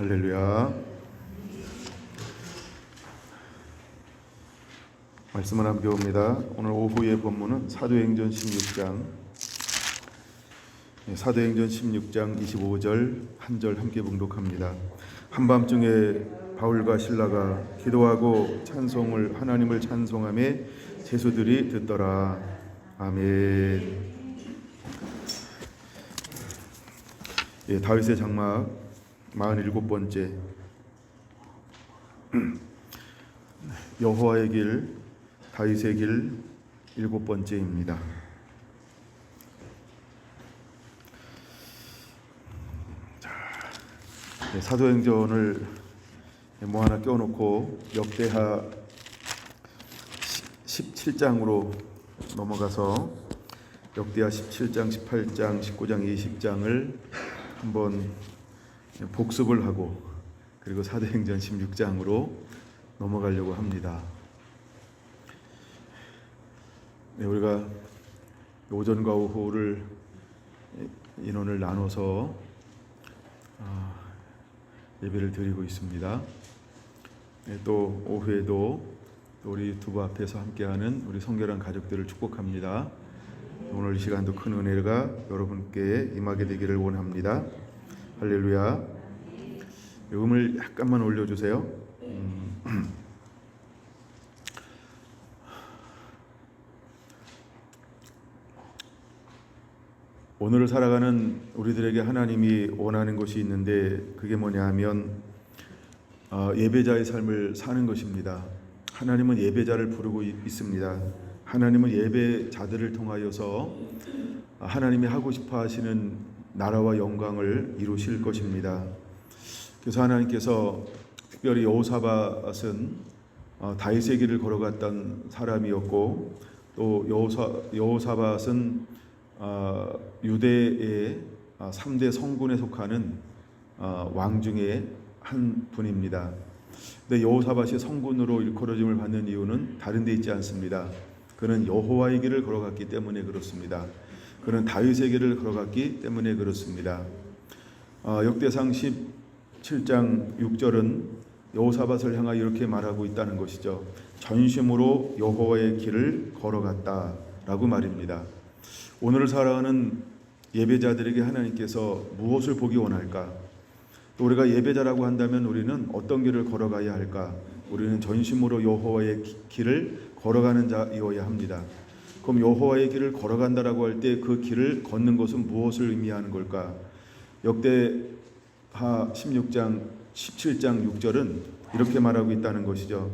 할렐루야. 말씀을 함께 봅니다. 오늘 오후의 본문은 사도행전 16장, 사도행전 16장 25절 한 절 함께 봉독합니다. 한밤중에 바울과 실라가 기도하고 찬송을 하나님을 찬송하며 제수들이 듣더라. 아멘. 다윗의 장막 47번째, 여호와의 길, 다윗의 길 7번째입니다. 사도행전을 뭐 하나 껴놓고 역대하 17장으로 넘어가서 역대하 17장, 18장, 19장, 20장을 한번 복습을 하고 그리고 사도행전 16장으로 넘어가려고 합니다. 우리가 오전과 오후를 인원을 나눠서 예배를 드리고 있습니다. 또 오후에도 우리 유튜브 앞에서 함께하는 우리 성결한 가족들을 축복합니다. 오늘 이 시간도 큰 은혜가 여러분께 임하게 되기를 원합니다. 할렐루야. 음을 약간만 올려주세요. 오늘을 살아가는 우리들에게 하나님이 원하는 것이 있는데 그게 뭐냐 하면 예배자의 삶을 사는 것입니다. 하나님은 예배자를 부르고 있습니다. 하나님은 예배자들을 통하여서 하나님이 하고 싶어 하시는 나라와 영광을 이루실 것입니다. 그래서 하나님께서 특별히 여호사밧은 다윗의 길을 걸어갔던 사람이었고, 또 여호사밧은 유대의 3대 성군에 속하는 왕 중에 한 분입니다. 근데 여호사밧이 성군으로 일컬어짐을 받는 이유는 다른 데 있지 않습니다. 그는 여호와의 길을 걸어갔기 때문에 그렇습니다. 그는 다윗의 길을 걸어갔기 때문에 그렇습니다. 역대상 17장 6절은 여호사밧을 향하여 이렇게 말하고 있다는 것이죠. 전심으로 여호와의 길을 걸어갔다 라고 말입니다. 오늘을 살아가는 예배자들에게 하나님께서 무엇을 보기 원할까? 또 우리가 예배자라고 한다면 우리는 어떤 길을 걸어가야 할까? 우리는 전심으로 여호와의 길을 걸어가는 자이어야 합니다. 그럼 여호와의 길을 걸어간다라고 할 때 그 길을 걷는 것은 무엇을 의미하는 걸까? 역대하 16장 17장 6절은 이렇게 말하고 있다는 것이죠.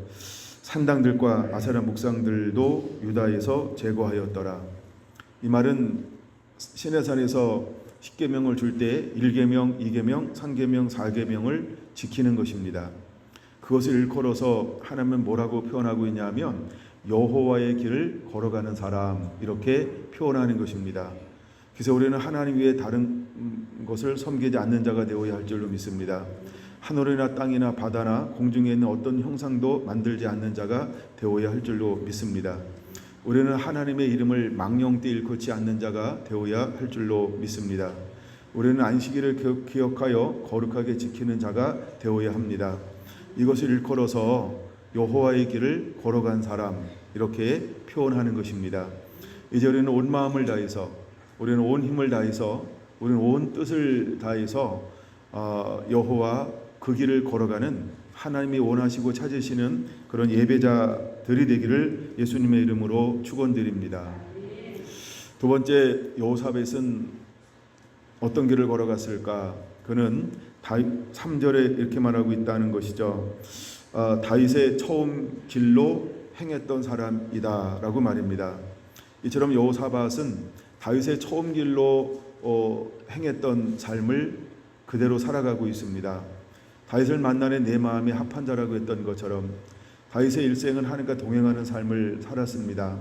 산당들과 아세라 묵상들도 유다에서 제거하였더라. 이 말은 시내산에서 10계명을 줄 때 1계명, 2계명, 3계명, 4계명을 지키는 것입니다. 그것을 일컬어서 하나님은 뭐라고 표현하고 있냐면 여호와의 길을 걸어가는 사람, 이렇게 표현하는 것입니다. 그래서 우리는 하나님 외에 다른 것을 섬기지 않는 자가 되어야 할 줄로 믿습니다. 하늘이나 땅이나 바다나 공중에 있는 어떤 형상도 만들지 않는 자가 되어야 할 줄로 믿습니다. 우리는 하나님의 이름을 망령되이 일컫지 않는 자가 되어야 할 줄로 믿습니다. 우리는 안식일을 기억하여 거룩하게 지키는 자가 되어야 합니다. 이것을 일컬어서 여호와의 길을 걸어간 사람, 이렇게 표현하는 것입니다. 이제 우리는 온 마음을 다해서, 우리는 온 힘을 다해서, 우리는 온 뜻을 다해서 여호와 그 길을 걸어가는 하나님이 원하시고 찾으시는 그런 예배자들이 되기를 예수님의 이름으로 축원드립니다. 두 번째, 여호사밧은 어떤 길을 걸어갔을까? 그는 3절에 이렇게 말하고 있다는 것이죠. 다윗의 처음 길로 행했던 사람이다 라고 말입니다. 이처럼 여호사밧은 다윗의 처음 길로 행했던 삶을 그대로 살아가고 있습니다. 다윗을 만나는 내 마음에 합한 자라고 했던 것처럼 다윗의 일생은 하나님과 동행하는 삶을 살았습니다.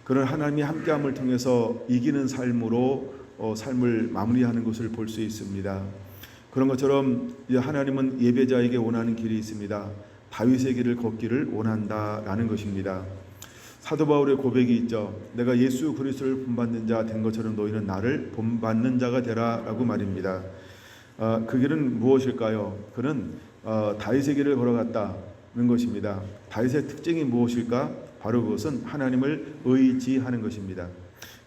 그는 하나님이 함께함을 통해서 이기는 삶으로 삶을 마무리하는 것을 볼 수 있습니다. 그런 것처럼 하나님은 예배자에게 원하는 길이 있습니다. 다윗의 길을 걷기를 원한다라는 것입니다. 사도 바울의 고백이 있죠. 내가 예수 그리스도를 본받는 자 된 것처럼 너희는 나를 본받는 자가 되라라고 말입니다. 그 길은 무엇일까요? 그는 다윗의 길을 걸어갔다는 것입니다. 다윗의 특징이 무엇일까? 바로 그것은 하나님을 의지하는 것입니다.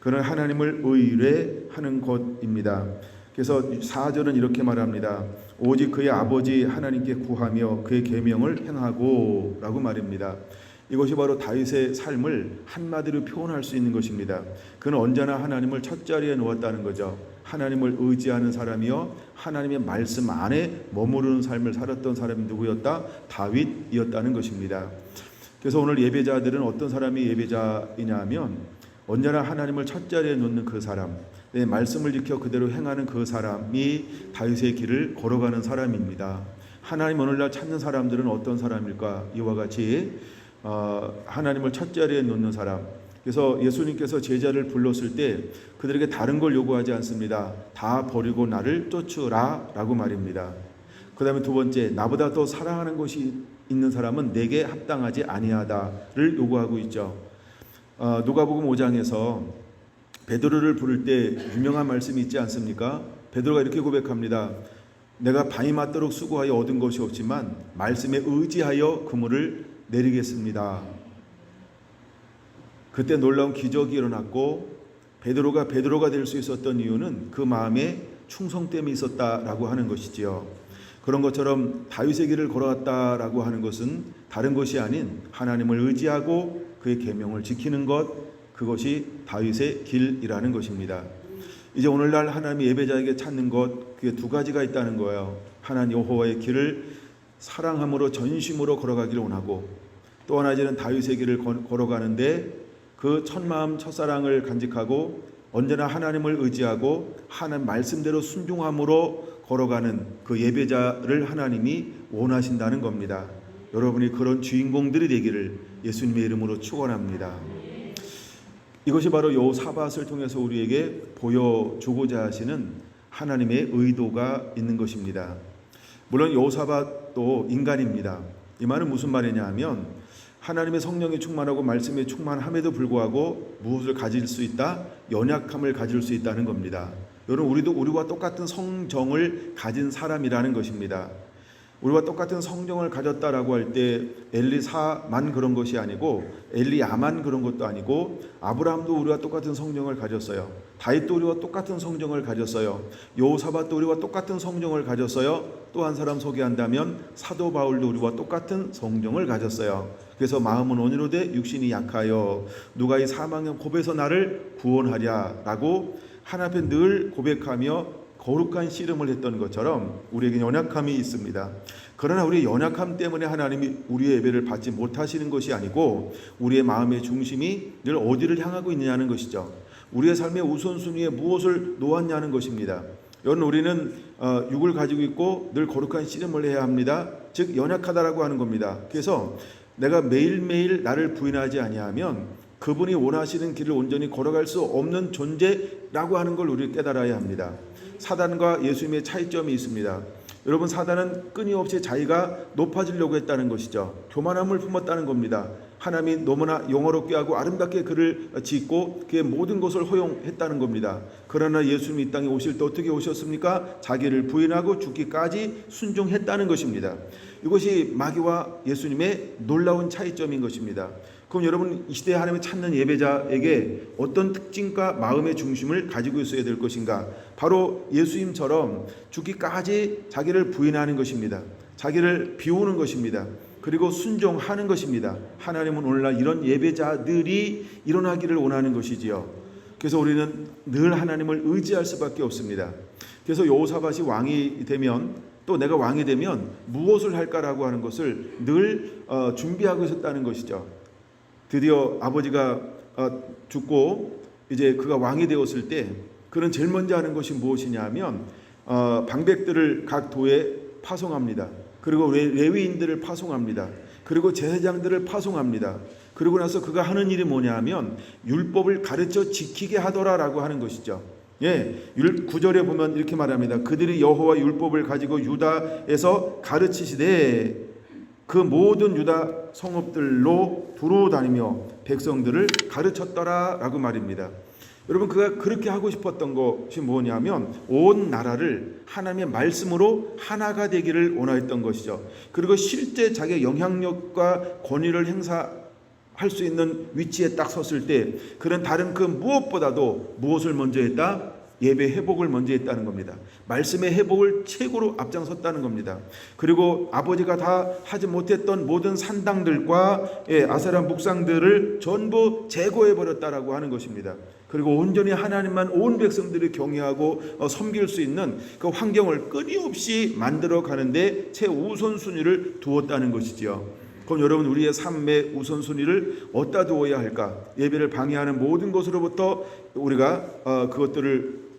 그는 하나님을 의뢰하는 것입니다. 그래서 4절은 이렇게 말합니다. 오직 그의 아버지 하나님께 구하며 그의 계명을 행하고 라고 말입니다. 이것이 바로 다윗의 삶을 한마디로 표현할 수 있는 것입니다. 그는 언제나 하나님을 첫자리에 놓았다는 거죠. 하나님을 의지하는 사람이요 하나님의 말씀 안에 머무르는 삶을 살았던 사람이 누구였다? 다윗이었다는 것입니다. 그래서 오늘 예배자들은 어떤 사람이 예배자이냐 하면 언제나 하나님을 첫자리에 놓는 그 사람, 내 말씀을 지켜 그대로 행하는 그 사람이 다윗의 길을 걸어가는 사람입니다. 하나님 오늘날 찾는 사람들은 어떤 사람일까? 이와 같이 하나님을 첫자리에 놓는 사람. 그래서 예수님께서 제자를 불렀을 때 그들에게 다른 걸 요구하지 않습니다. 다 버리고 나를 쫓으라 라고 말입니다. 그 다음에 두 번째, 나보다 더 사랑하는 것이 있는 사람은 내게 합당하지 아니하다를 요구하고 있죠. 누가복음 5장에서 베드로를 부를 때 유명한 말씀이 있지 않습니까? 베드로가 이렇게 고백합니다. 내가 밤이 맞도록 수고하여 얻은 것이 없지만 말씀에 의지하여 그물을 내리겠습니다. 그때 놀라운 기적이 일어났고 베드로가 될 수 있었던 이유는 그 마음에 충성됨이 있었다라고 하는 것이지요. 그런 것처럼 다윗의 길을 걸어갔다라고 하는 것은 다른 것이 아닌 하나님을 의지하고 그의 계명을 지키는 것, 그것이 다윗의 길이라는 것입니다. 이제 오늘날 하나님의 예배자에게 찾는 것, 그게 두 가지가 있다는 거예요. 하나님 여호와의 길을 사랑함으로 전심으로 걸어가기를 원하고, 또 하나는 다윗의 길을 걸어가는데 그 첫마음 첫사랑을 간직하고 언제나 하나님을 의지하고 하나님 말씀대로 순종함으로 걸어가는 그 예배자를 하나님이 원하신다는 겁니다. 여러분이 그런 주인공들이 되기를 예수님의 이름으로 축원합니다. 이것이 바로 여호사밧을 통해서 우리에게 보여주고자 하시는 하나님의 의도가 있는 것입니다. 물론 여호사밧도 인간입니다. 이 말은 무슨 말이냐 하면 하나님의 성령이 충만하고 말씀에 충만함에도 불구하고 무엇을 가질 수 있다? 연약함을 가질 수 있다는 겁니다. 여러분, 우리도 우리와 똑같은 성정을 가진 사람이라는 것입니다. 우리와 똑같은 성정을 가졌다라고 할 때 엘리사만 그런 것이 아니고 엘리야만 그런 것도 아니고 아브라함도 우리와 똑같은 성정을 가졌어요. 다윗도 우리와 똑같은 성정을 가졌어요. 여호사밧도 우리와 똑같은 성정을 가졌어요. 또 한 사람 소개한다면 사도 바울도 우리와 똑같은 성정을 가졌어요. 그래서 마음은 온유로되 육신이 약하여 누가 이 사망의 곱에서 나를 구원하랴라고 하나님 앞에 늘 고백하며 거룩한 씨름을 했던 것처럼 우리에게 연약함이 있습니다. 그러나 우리의 연약함 때문에 하나님이 우리의 예배를 받지 못하시는 것이 아니고 우리의 마음의 중심이 늘 어디를 향하고 있느냐는 것이죠. 우리의 삶의 우선순위에 무엇을 놓았냐는 것입니다. 여러분, 우리는 육을 가지고 있고 늘 거룩한 씨름을 해야 합니다. 즉 연약하다라고 하는 겁니다. 그래서 내가 매일매일 나를 부인하지 아니하면 그분이 원하시는 길을 온전히 걸어갈 수 없는 존재라고 하는 걸 우리 깨달아야 합니다. 사단과 예수님의 차이점이 있습니다. 여러분, 사단은 끊임없이 자기가 높아지려고 했다는 것이죠. 교만함을 품었다는 겁니다. 하나님이 너무나 영어롭게 하고 아름답게 그를 짓고 그의 모든 것을 허용했다는 겁니다. 그러나 예수님이 이 땅에 오실 때 어떻게 오셨습니까? 자기를 부인하고 죽기까지 순종했다는 것입니다. 이것이 마귀와 예수님의 놀라운 차이점인 것입니다. 그럼 여러분, 이 시대에 하나님을 찾는 예배자에게 어떤 특징과 마음의 중심을 가지고 있어야 될 것인가? 바로 예수님처럼 죽기까지 자기를 부인하는 것입니다. 자기를 비우는 것입니다. 그리고 순종하는 것입니다. 하나님은 오늘날 이런 예배자들이 일어나기를 원하는 것이지요. 그래서 우리는 늘 하나님을 의지할 수밖에 없습니다. 그래서 여호사밧이 왕이 되면, 또 내가 왕이 되면 무엇을 할까라고 하는 것을 늘 준비하고 있었다는 것이죠. 드디어 아버지가 죽고 이제 그가 왕이 되었을 때 그는 제일 먼저 하는 것이 무엇이냐 하면 방백들을 각 도에 파송합니다. 그리고 레위인들을 파송합니다. 그리고 제사장들을 파송합니다. 그러고 나서 그가 하는 일이 뭐냐 하면 율법을 가르쳐 지키게 하더라라고 하는 것이죠. 9절에 보면 이렇게 말합니다. 그들이 여호와 율법을 가지고 유다에서 가르치시되 그 모든 유다 성읍들로 두루 다니며 백성들을 가르쳤더라라고 말입니다. 여러분 그가 그렇게 하고 싶었던 것이 뭐냐면 온 나라를 하나님의 말씀으로 하나가 되기를 원하였던 것이죠. 그리고 실제 자기의 영향력과 권위를 행사할 수 있는 위치에 딱 섰을 때 그는 다른 그 무엇보다도 무엇을 먼저 했다? 예배 회복을 먼저 했다는 겁니다. 말씀의 회복을 최고로 앞장섰다는 겁니다. 그리고 아버지가 다 하지 못했던 모든 산당들과 아세라 묵상들을 전부 제거해버렸다라고 하는 것입니다. 그리고 온전히 하나님만 온 백성들이 경외하고 섬길 수 있는 그 환경을 끊임없이 만들어 가는데 최우선순위를 두었다는 것이지요. 그럼 여러분 우리의 삶의 우선순위를 어디다 두어야 할까? 예배를 방해하는 모든 것으로부터 우리가 그것들을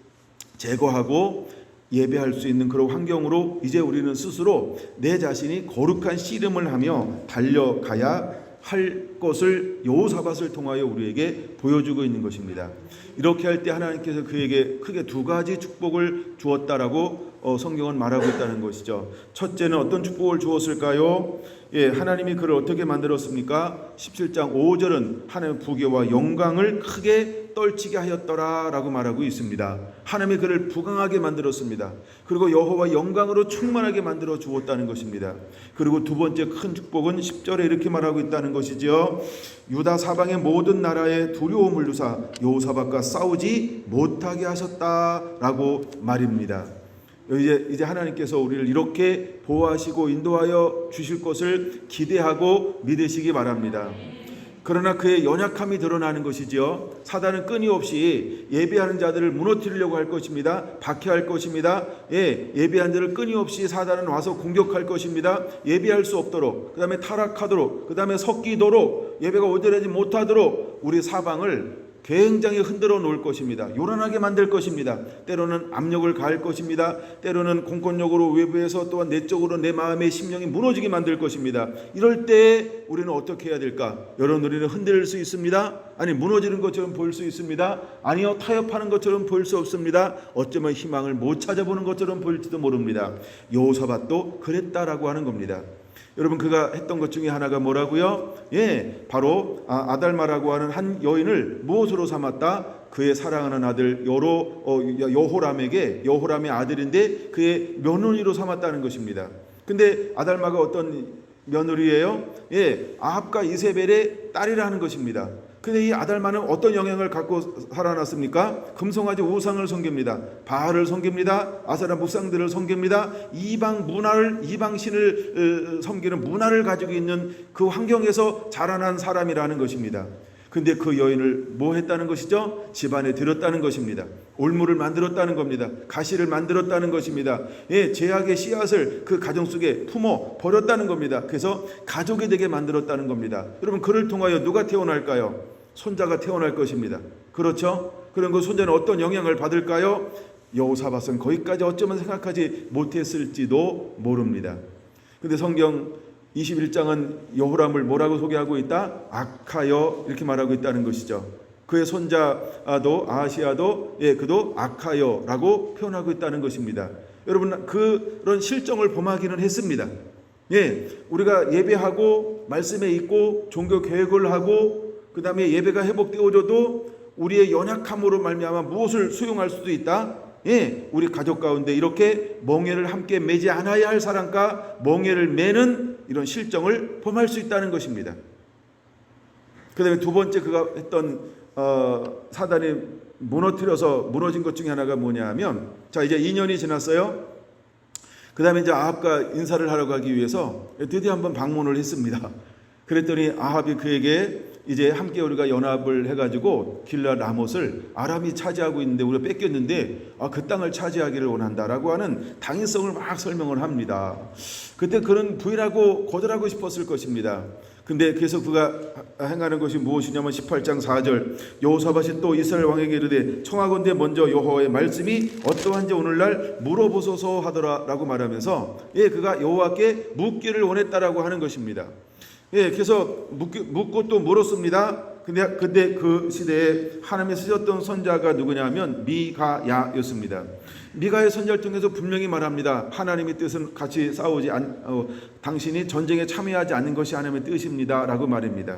제거하고 예배할 수 있는 그런 환경으로 이제 우리는 스스로 내 자신이 거룩한 씨름을 하며 달려가야 할 것을 여호사밧을 통하여 우리에게 보여주고 있는 것입니다. 이렇게 할 때 하나님께서 그에게 크게 두 가지 축복을 주었다라고 성경은 말하고 있다는 것이죠. 첫째는 어떤 축복을 주었을까요? 하나님이 그를 어떻게 만들었습니까? 17장 5절은 하나님의 부귀와 영광을 크게 떨치게 하였더라 라고 말하고 있습니다. 하나님이 그를 부강하게 만들었습니다. 그리고 여호와 영광으로 충만하게 만들어 주었다는 것입니다. 그리고 두 번째 큰 축복은 10절에 이렇게 말하고 있다는 것이죠. 유다 사방의 모든 나라에 두려움을 주사 여호사밧과 싸우지 못하게 하셨다라고 말입니다. 이제 하나님께서 우리를 이렇게 보호하시고 인도하여 주실 것을 기대하고 믿으시기 바랍니다. 그러나 그의 연약함이 드러나는 것이지요. 사단은 끊임없이 예배하는 자들을 무너뜨리려고 할 것입니다. 박해할 것입니다. 예배하는 자를 끊임없이 사단은 와서 공격할 것입니다. 예배할 수 없도록, 그 다음에 타락하도록, 그 다음에 섞이도록, 예배가 온전하지 못하도록 우리 사방을 굉장히 흔들어 놓을 것입니다. 요란하게 만들 것입니다. 때로는 압력을 가할 것입니다. 때로는 공권력으로 외부에서 또한 내적으로 내 마음의 심령이 무너지게 만들 것입니다. 이럴 때 우리는 어떻게 해야 될까? 여러분 우리는 흔들릴 수 있습니다. 아니 무너지는 것처럼 보일 수 있습니다. 아니요 타협하는 것처럼 보일 수 없습니다. 어쩌면 희망을 못 찾아보는 것처럼 보일지도 모릅니다. 여호사밧도 그랬다라고 하는 겁니다. 여러분 그가 했던 것 중에 하나가 뭐라고요? 바로 아달마라고 하는 한 여인을 무엇으로 삼았다? 그의 사랑하는 아들 여호람의 아들인데 그의 며느리로 삼았다는 것입니다. 근데 아달마가 어떤 며느리예요? 아합과 이세벨의 딸이라는 것입니다. 근데 이 아달마는 어떤 영향을 갖고 살아났습니까? 금송아지 우상을 섬깁니다. 바알을 섬깁니다. 아세라 묵상들을 섬깁니다. 이방신을 섬기는 문화를 가지고 있는 그 환경에서 자라난 사람이라는 것입니다. 근데 그 여인을 뭐 했다는 것이죠? 집안에 들였다는 것입니다. 올무를 만들었다는 겁니다. 가시를 만들었다는 것입니다. 죄악의 씨앗을 그 가정 속에 품어 버렸다는 겁니다. 그래서 가족이 되게 만들었다는 겁니다. 여러분 그를 통하여 누가 태어날까요? 손자가 태어날 것입니다. 그렇죠? 그런 그 손자는 어떤 영향을 받을까요? 여호사밧은 거기까지 어쩌면 생각하지 못했을지도 모릅니다. 근데 성경 21장은 여호람을 뭐라고 소개하고 있다? 악하여 이렇게 말하고 있다는 것이죠. 그의 손자도 아하시아도 그도 악하여라고 표현하고 있다는 것입니다. 여러분 그런 실정을 범하기는 했습니다. 우리가 예배하고 말씀에 있고 종교 교육을 하고 그 다음에 예배가 회복되어져도 우리의 연약함으로 말미암아 무엇을 수용할 수도 있다. 우리 가족 가운데 이렇게 멍에를 함께 매지 않아야 할 사람과 멍에를 매는 이런 실정을 범할 수 있다는 것입니다. 그 다음에 두 번째 그가 했던 사단이 무너진 것 중에 하나가 뭐냐면 자 이제 2년이 지났어요. 그 다음에 이제 아합과 인사를 하러 가기 위해서 드디어 한번 방문을 했습니다. 그랬더니 아합이 그에게 이제 함께 우리가 연합을 해가지고 길라 라못을 아람이 차지하고 있는데 우리가 뺏겼는데 그 땅을 차지하기를 원한다라고 하는 당위성을 막 설명을 합니다. 그때 그런 부인하고 거절하고 싶었을 것입니다. 근데 그래서 그가 행하는 것이 무엇이냐면 18장 4절 여호사밧이 또 이스라엘 왕에게 이르되 청하건대 먼저 여호와의 말씀이 어떠한지 오늘날 물어보소서 하더라라고 말하면서 그가 여호와께 묻기를 원했다라고 하는 것입니다. 그래서 묻고 또 물었습니다. 근데 그 시대에 하나님이 쓰셨던 선자가 누구냐면 미가야였습니다. 미가의 선자를 통해서 분명히 말합니다. 하나님의 뜻은 같이 싸우지 당신이 전쟁에 참여하지 않는 것이 하나님의 뜻입니다라고 말입니다.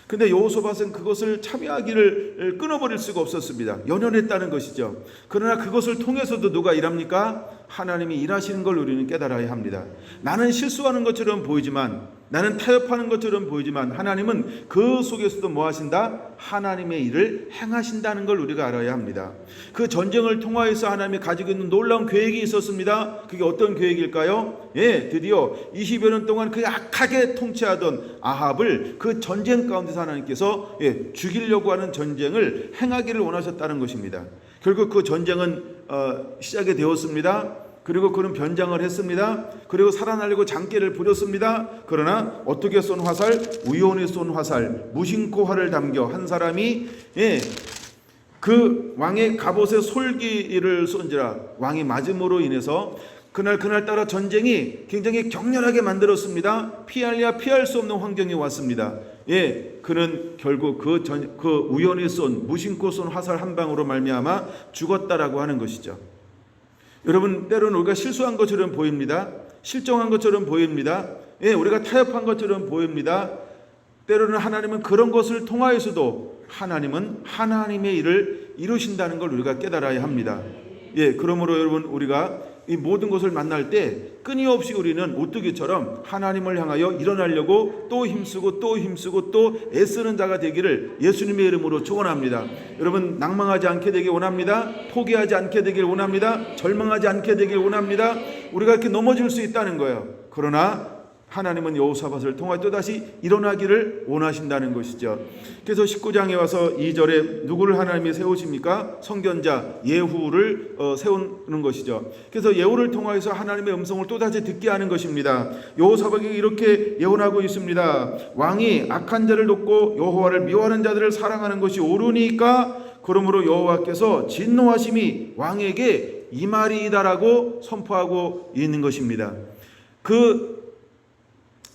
근데 여호사밧은 그것을 참여하기를 끊어버릴 수가 없었습니다. 연연했다는 것이죠. 그러나 그것을 통해서도 누가 일합니까? 하나님이 일하시는 걸 우리는 깨달아야 합니다. 나는 실수하는 것처럼 보이지만, 나는 타협하는 것처럼 보이지만, 하나님은 그 속에서도 뭐 하신다? 하나님의 일을 행하신다는 걸 우리가 알아야 합니다. 그 전쟁을 통하여서 하나님이 가지고 있는 놀라운 계획이 있었습니다. 그게 어떤 계획일까요? 드디어 20여 년 동안 그 악하게 통치하던 아합을 그 전쟁 가운데서 하나님께서 죽이려고 하는 전쟁을 행하기를 원하셨다는 것입니다. 결국 그 전쟁은 시작이 되었습니다. 그리고 그는 변장을 했습니다. 그리고 살아나려고 장계를 부렸습니다. 그러나 어떻게 쏜 화살? 우연히 쏜 화살, 무심코 활을 담겨 한 사람이 그 왕의 갑옷에 솔기를 쏜지라. 왕이 맞음으로 인해서 그날따라 전쟁이 굉장히 격렬하게 만들었습니다. 피할래야 피할 수 없는 환경이 왔습니다. 그는 결국 그 우연히 쏜, 무심코 쏜 화살 한 방으로 말미암아 죽었다라고 하는 것이죠. 여러분, 때로는 우리가 실수한 것처럼 보입니다. 실종한 것처럼 보입니다. 우리가 타협한 것처럼 보입니다. 때로는 하나님은 그런 것을 통하여서도 하나님은 하나님의 일을 이루신다는 걸 우리가 깨달아야 합니다. 그러므로 여러분, 우리가 이 모든 것을 만날 때 끊임없이 우리는 오뚜기처럼 하나님을 향하여 일어나려고 또 힘쓰고 또 애쓰는 자가 되기를 예수님의 이름으로 축원합니다. 여러분, 낭망하지 않게 되길 원합니다. 포기하지 않게 되길 원합니다. 절망하지 않게 되길 원합니다. 우리가 이렇게 넘어질 수 있다는 거예요. 그러나 하나님은 여호사밧을 통하여 또다시 일어나기를 원하신다는 것이죠. 그래서 19장에 와서 2절에 누구를 하나님이 세우십니까? 선견자 예후를 세우는 것이죠. 그래서 예후를 통하여서 하나님의 음성을 또다시 듣게 하는 것입니다. 여호사밧이 이렇게 예언하고 있습니다. 왕이 악한 자를 돕고 여호와를 미워하는 자들을 사랑하는 것이 옳으니까 그러므로 여호와께서 진노하심이 왕에게 임하리이다라고 선포하고 있는 것입니다. 그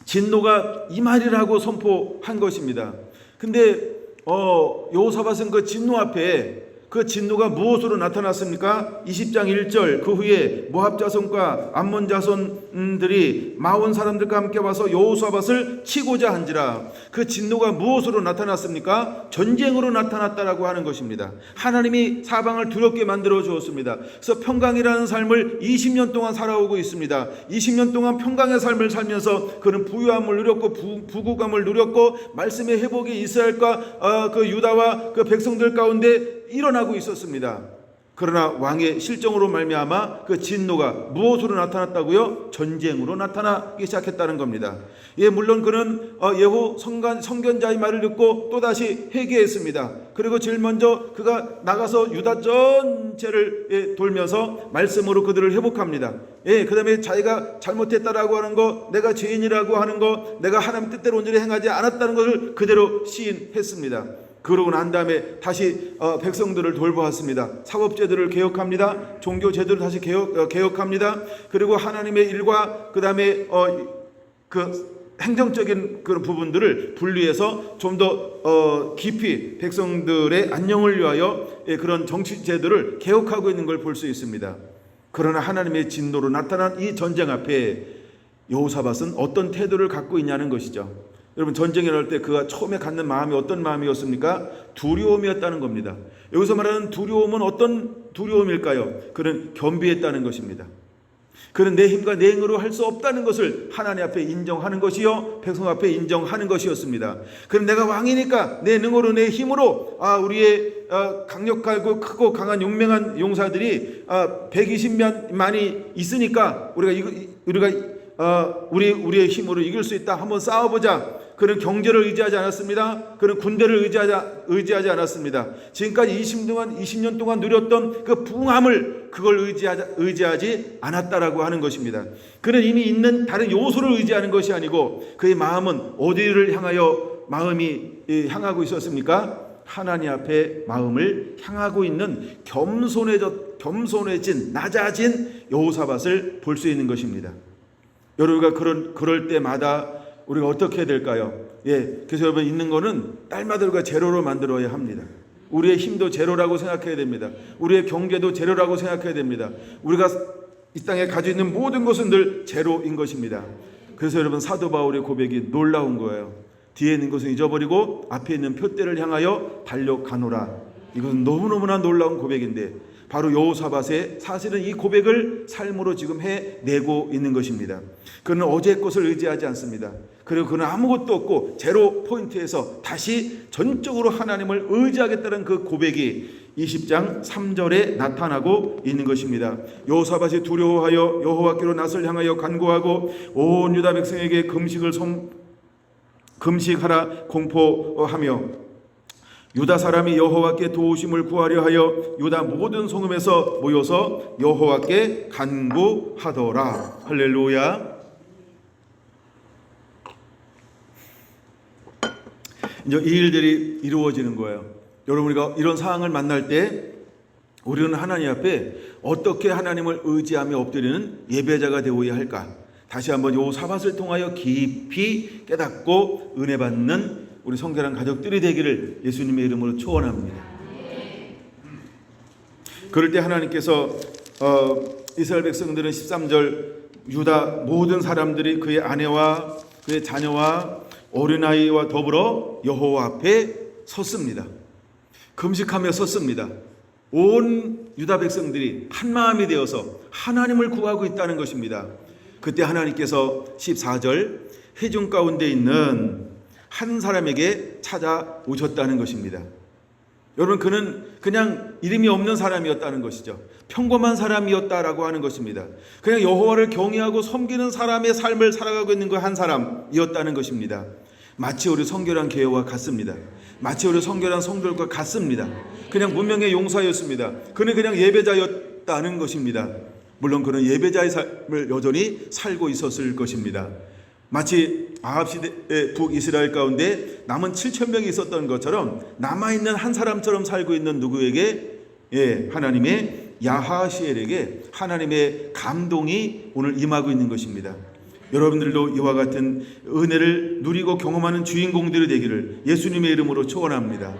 진노가 임하리라고 선포한 것입니다. 근데 여호사밧은 그 진노 앞에 그 진노가 무엇으로 나타났습니까? 20장 1절 그 후에 모압 자손과 암몬 자손들이 마온 사람들과 함께 와서 여호사밧을 치고자 한지라. 그 진노가 무엇으로 나타났습니까? 전쟁으로 나타났다라고 하는 것입니다. 하나님이 사방을 두렵게 만들어 주었습니다. 그래서 평강이라는 삶을 20년 동안 살아오고 있습니다. 20년 동안 평강의 삶을 살면서 그는 부유함을 누렸고 부구감을 누렸고 말씀의 회복이 이스라엘과 그 유다와 그 백성들 가운데 일어나고 있었습니다. 그러나 왕의 실정으로 말미암아 그 진노가 무엇으로 나타났다고요? 전쟁으로 나타나기 시작했다는 겁니다. 물론 그는 예후 선견자의 말을 듣고 또다시 회개했습니다. 그리고 제일 먼저 그가 나가서 유다 전체를 돌면서 말씀으로 그들을 회복합니다. 그 다음에 자기가 잘못했다라고 하는 거, 내가 죄인이라고 하는 거, 내가 하나님 뜻대로 온전히 행하지 않았다는 것을 그대로 시인했습니다. 그러고 난 다음에 다시 백성들을 돌보았습니다. 사법제도를 개혁합니다. 종교제도를 다시 개혁합니다. 그리고 하나님의 일과 그 다음에 그 행정적인 그런 부분들을 분리해서 좀 더 깊이 백성들의 안녕을 위하여 그런 정치제도를 개혁하고 있는 걸 볼 수 있습니다. 그러나 하나님의 진노로 나타난 이 전쟁 앞에 여호사밧은 어떤 태도를 갖고 있냐는 것이죠. 여러분, 전쟁에 나올 때 그가 처음에 갖는 마음이 어떤 마음이었습니까? 두려움이었다는 겁니다. 여기서 말하는 두려움은 어떤 두려움일까요? 그는 겸비했다는 것입니다. 그는 내 힘과 내 힘으로 할 수 없다는 것을 하나님 앞에 인정하는 것이요, 백성 앞에 인정하는 것이었습니다. 그럼 내가 왕이니까 내 능으로 내 힘으로 우리의 강력하고 크고 강한 용맹한 용사들이 120만이 있으니까 우리의 힘으로 이길 수 있다. 한번 싸워보자. 그는 경제를 의지하지 않았습니다. 그는 군대를 의지하지 않았습니다. 지금까지 20년 동안 누렸던 그 부함을 그걸 의지하지 않았다라고 하는 것입니다. 그는 이미 있는 다른 요소를 의지하는 것이 아니고 그의 마음은 어디를 향하여 마음이 향하고 있었습니까? 하나님 앞에 마음을 향하고 있는 겸손해진 낮아진 여호사밧을 볼 수 있는 것입니다. 여러분과 그럴 때마다 우리가 어떻게 해야 될까요? 그래서 여러분, 있는 거는 딸마다 우리가 제로로 만들어야 합니다. 우리의 힘도 제로라고 생각해야 됩니다. 우리의 경제도 제로라고 생각해야 됩니다. 우리가 이 땅에 가지고 있는 모든 것은 늘 제로인 것입니다. 그래서 여러분, 사도 바울의 고백이 놀라운 거예요. 뒤에 있는 것은 잊어버리고 앞에 있는 표대를 향하여 달려가노라. 이것은 너무너무나 놀라운 고백인데 바로 여호사밧의 사실은 이 고백을 삶으로 지금 해내고 있는 것입니다. 그는 어제의 것을 의지하지 않습니다. 그리고 그는 아무것도 없고 제로 포인트에서 다시 전적으로 하나님을 의지하겠다는 그 고백이 20장 3절에 나타나고 있는 것입니다. 여호사밧이 두려워하여 여호와께로 낯을 향하여 간구하고 온 유다 백성에게 금식하라 공포하며 유다 사람이 여호와께 도우심을 구하려 하여 유다 모든 성읍에서 모여서 여호와께 간구하더라. 할렐루야. 이제 이 일들이 이루어지는 거예요. 여러분, 우리가 이런 상황을 만날 때 우리는 하나님 앞에 어떻게 하나님을 의지하며 엎드리는 예배자가 되어야 할까? 다시 한번 여호사밧을 통하여 깊이 깨닫고 은혜 받는 우리 성결한 가족들이 되기를 예수님의 이름으로 축원합니다. 그럴 때 하나님께서 이스라엘 백성들은 13절 유다 모든 사람들이 그의 아내와 그의 자녀와 어린아이와 더불어 여호와 앞에 섰습니다. 금식하며 섰습니다. 온 유다 백성들이 한 마음이 되어서 하나님을 구하고 있다는 것입니다. 그때 하나님께서 14절 회중 가운데 있는 한 사람에게 찾아오셨다는 것입니다. 여러분, 그는 그냥 이름이 없는 사람이었다는 것이죠. 평범한 사람이었다라고 하는 것입니다. 그냥 여호와를 경외하고 섬기는 사람의 삶을 살아가고 있는 그 한 사람이었다는 것입니다. 마치 우리 성결한 교회와 같습니다. 마치 우리 성결한 성도들과 같습니다. 그냥 문명의 용사였습니다. 그는 그냥 예배자였다는 것입니다. 물론 그는 예배자의 삶을 여전히 살고 있었을 것입니다. 마치 아합 시대의 북이스라엘 가운데 남은 7,000명이 있었던 것처럼 남아있는 한 사람처럼 살고 있는 누구에게? 하나님의 야하시엘에게 하나님의 감동이 오늘 임하고 있는 것입니다. 여러분들도 이와 같은 은혜를 누리고 경험하는 주인공들이 되기를 예수님의 이름으로 축원합니다.